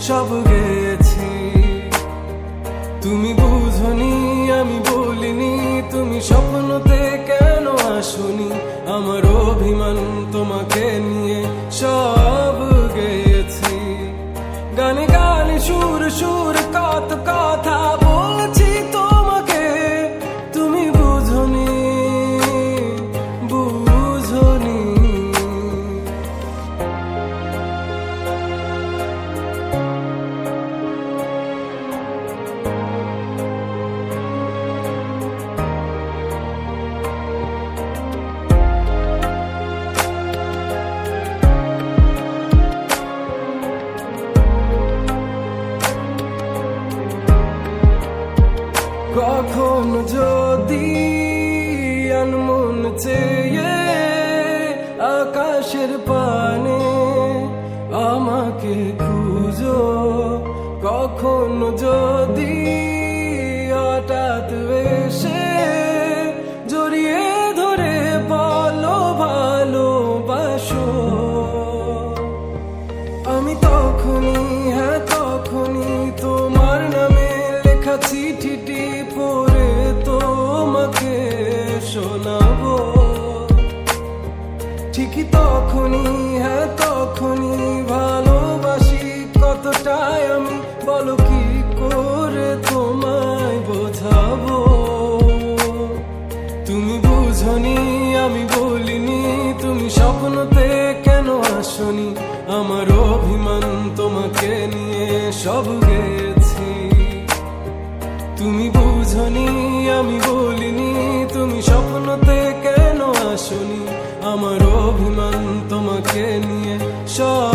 সব গেছি। তুমি বুঝনি আমি বলিনি, তুমি স্বপ্নতে কেন আসনি, আমার অভিমান তোমাকে নিয়ে সব গেছি। গানে গানে সুর সুর কত কথা বলছি তোমাকে, তুমি বুঝনি বুঝনি। কখন যদি আনমন চেয়ে আকাশের পানে আমাকে খুঁজো, কখন যদি হঠাৎ এসে জড়িয়ে ধরে বলো ভালোবাসো, আমি তখনই হ্যাঁ তখনই তোমার নামে লেখা চিঠিটি পড়ে তোমাকে শোনাবো। ঠিকই তখনই হ্যাঁ তখনই ভালোবাসি কতটাই আমি, বলো কি করে তোমায় বোঝাবো। তুমি বুঝনি আমি বলিনি, তুমি স্বপ্নতে কেন আসনি, আমার অভিমান তোমাকে নিয়ে সব গেছি। তুমি বুঝনি আমি বলিনি, তুমি স্বপ্নতে কেন আসনি, আমার অভিমান তোমাকে নিয়ে সব